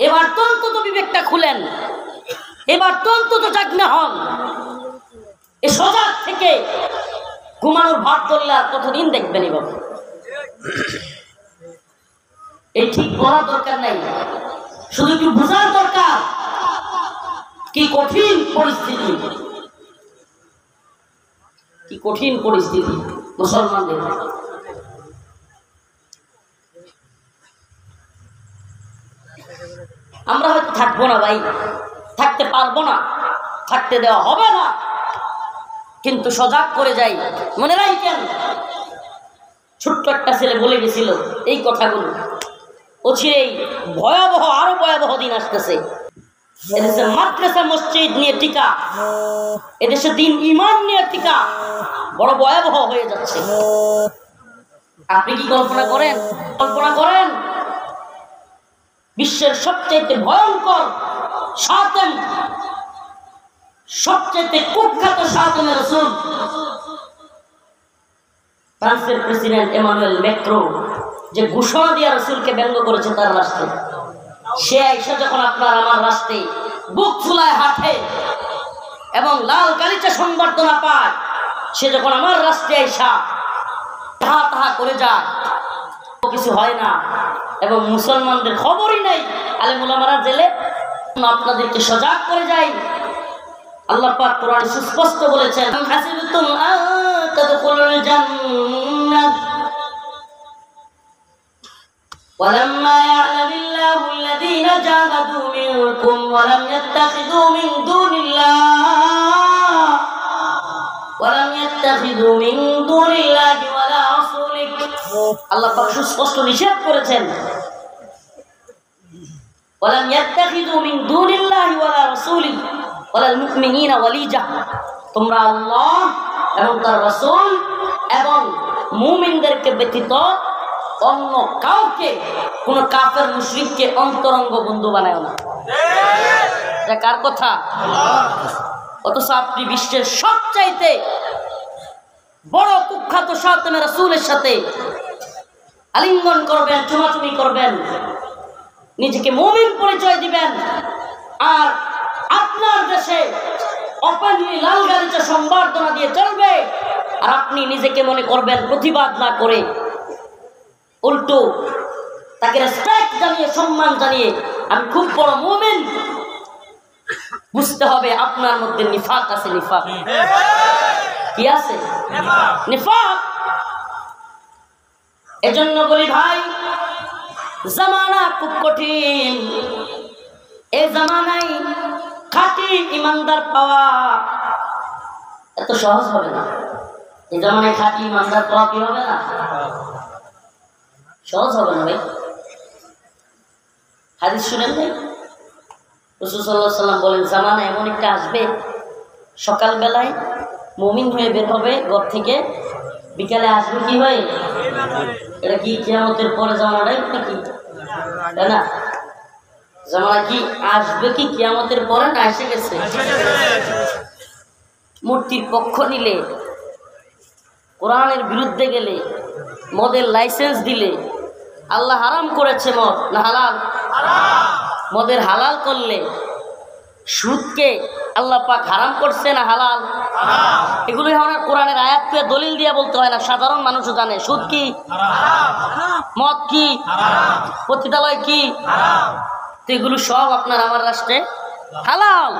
এবার তো অন্তত বিবেকটা খুলেন, এবার তো অন্তত জাগনা হন। এ সজাগ থেকে ঘুমানোর ভাত ধরলে আর কতদিন দেখবেন এভাবে? এই ঠিক বলার দরকার নাই, শুধু একটু বোঝার দরকার কি কঠিন পরিস্থিতি, কি কঠিন পরিস্থিতি মুসলমানদের। আমরা হয়তো থাকবো না ভাই, থাকতে পারবো না, থাকতে দেওয়া হবে না, কিন্তু সজাগ করে যাই। মনে রাখেন, ছোট্ট একটা ছেলে বলে গেছিল এই কথাগুলো, অচিরেই ভয়াবহ, আরো ভয়াবহ দিন আসতেছে। এদেশে মাদ্রাসা মসজিদ নিয়ে টিকা, এদেশে দিন ইমান নিয়ে টিকা বড় ভয়াবহ হয়ে যাচ্ছে। আপনি কি কল্পনা করেন? কল্পনা করেন বিশ্বের সবচেয়ে ভয়ঙ্কর শাতেম, সবচেয়ে কুখ্যাত শাতেমের রাসূল ফ্রান্সের প্রেসিডেন্ট এমানুয়েল ম্যাক্রো যে ঘোষণা দিয়ে রাসূলকে ব্যঙ্গ করেছে তার রাষ্ট্রে, সে আইসা যখন আপনার আমার রাষ্ট্রে বুক ফুলায় হাঁটে এবং লাল গালিচা সংবর্ধনা পায়, সে যখন আমার রাষ্ট্রে আইসা তাহা তাহা করে যায়, কিছু হয় না এবং মুসলমানদের খবরই নেই, আলেম উলামারা জেলে। আপনাদেরকে সজাগ করে যাই, আল্লাহ পাক কোরআনে সুস্পষ্ট বলেছেন, হাসিবতুম আন তাদখুলুল জান্নাহ ওয়ালাম্মা ইয়া'লামিল্লাহু আল্লাযীনা জাহাদু মিনকুম ওয়া লাম ইয়াত্তাখিযু মিন দুনিল্লাহি ওয়ালা রাসূলিহি। আল্লাহ পাক সুস্পষ্ট নিষেধ করেছেন, ওয়ালাম ইয়াত্তাখিযু মিন দুনিল্লাহি ওয়ালা রাসূলিহি ওয়ালাল মুমিনিনা ওয়ালিজা। তোমরা আল্লাহ এবং তার রাসূল এবং মুমিনদেরকে ব্যতীত অন্য কাউকে, কোন কাফের মুশরিককে অন্তরঙ্গ বন্ধু বানায় না। এটা কার কথা? অথচ আপনি বিশ্বের সবচাইতে বড় কুখ্যাত শাতেমের রাসূলের সাথে আলিঙ্গন করবেন, চুমাচুমি করবেন, নিজেকে মুমিন পরিচয় দিবেন, আর আপনার দেশে ওপেনলি লাল গালিচা সংবর্ধনা দিয়ে চলবে, আর আপনি নিজেকে মনে করবেন প্রতিবাদ না করে উল্টো তাকে রেসপেক্ট জানিয়ে, সম্মান জানিয়ে আমি খুব বড় মুমিন। বুঝতে হবে আপনার মধ্যে নিফাক আছে। নিফাক কি আছে? নিফাক। এজন্য বলি ভাই, জামানা খুব কঠিন। এই জামানায় খাঁটি ইমানদার পাওয়া এত সহজ হবে না। এই জামানায় খাঁটি ইমানদার পাওয়া কি হবে না? সহজ হবে না ভাই। হাদিস শুনেন ভাই, রাসূল সাল্লাল্লাহু আলাইহি ওয়াসাল্লাম বলেন, জামানা এমন একটা আসবে, সকালবেলায় মুমিন হয়ে বের হবে ঘর থেকে, বিকালে আসবে কি হয়? এটা কি কিয়ামতের পরে জামানাটাই নাকি? তাই না? জামানা কি আসবে কি কিয়ামতের পরে না এসে গেছে? মূর্তির পক্ষ নিলে, কোরআনের বিরুদ্ধে গেলে, মদের লাইসেন্স দিলে, আল্লাহ হারাম করেছে মদ না হালাল? মদের হালাল করলে, সুদকে আল্লাহ পাক হারাম করছে না হালাল? এগুলো এখন কোরআনের আয়াতকে দলিল দিয়ে বলতে হয় না, সাধারণ মানুষও জানে। সুদ কি? মদ কি? পতিতালয় কি? তো এগুলো সব আপনার আমার রাষ্ট্রে হালাল,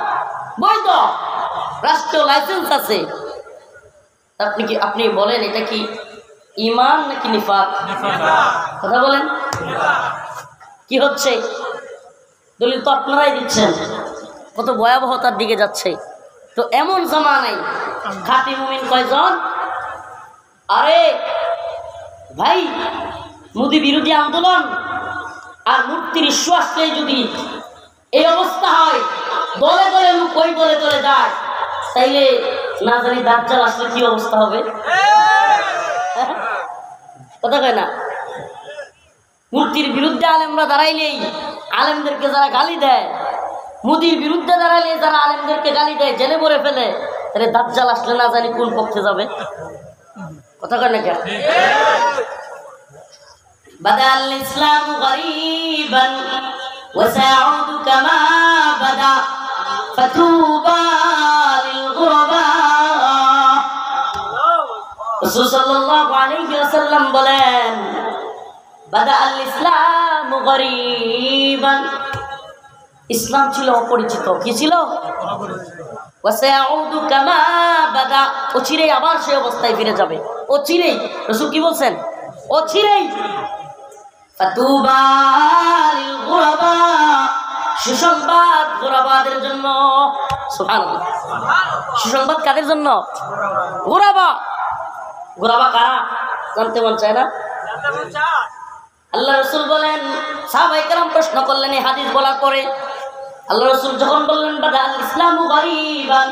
বৈধ, রাষ্ট্রীয় লাইসেন্স আছে। আপনি বলেন এটা কি ঈমান নাকি নিফাক? কথা বলেন, কি হচ্ছে? দলিল তো আপনারাই দিচ্ছেন, কত ভয়াবহতার দিকে যাচ্ছে। তো এমন জামানায় খাঁটি মুমিন কয়জন? আরে ভাই, মোদি বিরোধী আন্দোলন আর মূর্তির ইস্যু আসলে যদি এই অবস্থা হয়, দলে দলে লোক ওই দলে দলে যায়, তাইলে না জানি দাজ্জাল আসলে কি অবস্থা হবে? কথা কয় না? মূর্তির বিরুদ্ধে আলেমরা দাঁড়াইলেই আলেমদেরকে যারা গালি দেয়, মোদির বিরুদ্ধে দাঁড়াইলে যারা আলেমদেরকে গালি দেয়, জেলে ভরে ফেলে, তাহলে দাজ্জাল আসলে না জানি কোন পক্ষে যাবে? কথা কয় না কেন? বাদাল ইসলাম গরিবান وسيعود كما بدا فتوبى للغرباء রাসূল সাল্লাল্লাহু আলাইহি ওয়াসাল্লাম বলেন বাদা আল ইসলামু গরীবান ইসলাম ছিল অপরিচিত কি ছিল ওয়াসায়াউদু কামা বাদা অচিরেই আবার সেই অবস্থায় ফিরে যাবে অচিরেই রাসূল কি বলছেন অচিরেই ফাতুবা লিল গুরাবা সুসংবাদ গুরাবাদের জন্য সুবহানাল্লাহ সুসংবাদ কাদের জন্য গুরাবা গুরাবা কারা জানতে মন চায় না আল্লাহ রাসূল বলেন সাহাবায়ে কেরাম প্রশ্ন করলেন এই হাদিস বলার পরে আল্লাহ রাসূল যখন বললেন বাদা আল ইসলামু গরীবান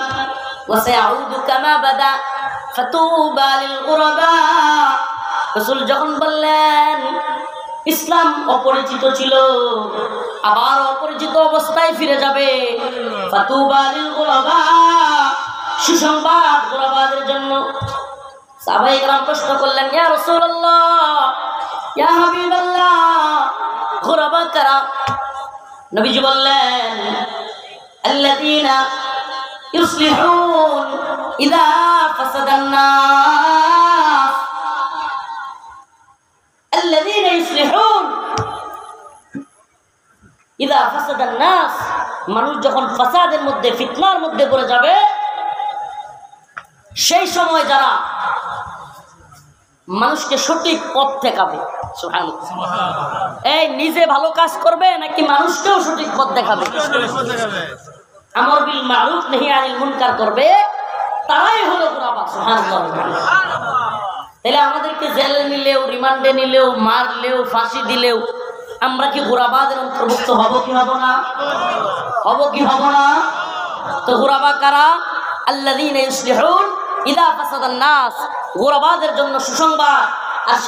ওয়া সায়াউদু কামা বাদা ফাতুবা লিল গুরাবা রাসূল যখন বললেন ইসলাম অপরিচিত ছিল আবার অপরিচিত অবস্থায় ফিরে যাবে ফাতুবা লিল গুরাবা সুসংবাদ গুরাবাদের জন্য সাহাবায়ে কেরাম প্রশ্ন করলেন ইয়া রাসূলুল্লাহ ইয়া হাবিবাল্লাহ গুরাবা কারা নবীজি বললেন আল্লাযীনা ইউসলিহুন ইযা ফাসাদান নাস আল্লাযীনা ইউসলিহুন ইযা ফাসাদান নাস মানুষ যখন ফাসাদের মধ্যে ফিতনার মধ্যে পড়ে যাবে সেই সময় যারা মানুষকে সঠিক পথ দেখাবে সুবহানাল্লাহ এই নিজে ভালো কাজ করবে নাকি মানুষকেও সঠিক পথ দেখাবে আমর বিল মারুফ নাহি আনিল মুনকার করবে তারাই হলো গুরাবা সুবহানাল্লাহ তাহলে আমাদেরকে জেলে নিলেও রিমান্ডে নিলেও মারলেও ফাঁসি দিলেও আমরা কি গুরাবাদের অন্তর্ভুক্ত হব কি হব না হব কি হব না তো গুরাবা কারা আল্লাযীনা ইউসলিহুন ইযা ফাসাদান নাস গুরাবাদের জন্য সুসংবাদ আর